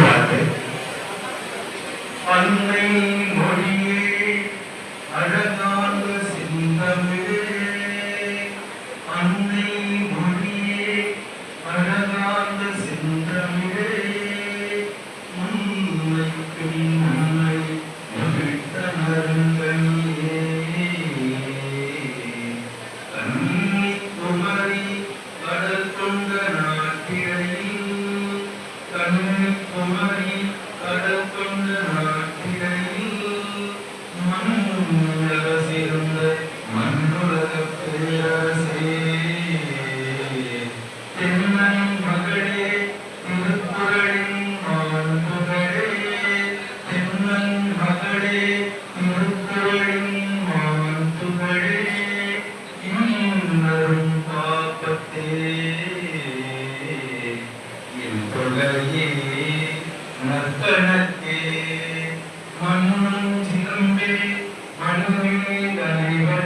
பாட்டு. அன்னை மொழியே அழகான சிந்தமிழே, அன்னை மொழியே அழகான சிந்தமிழே, முன்னைக்கும் முன்னை மகிழ்த்த நறுங்கனியே, கன்னிக்குமரி கடல் கொண்ட நாட்டிடையில், கன்னிக்குமரி கடல் கொண்ட நாட்டிடையில், மண்ணுலக சிறந்த மண்ணுலக பேரரசே, தென்னன் மகளே திருக்குறளின் மாண்புகளே, தென்னன் மகளே திருக்குறளின் மாண்புகளே, இன்னரும் பாப்பத்தே என் தொகையே நற்கணக்கே, மண்ணும் சிலம்பே மண்ணில் அனைவர்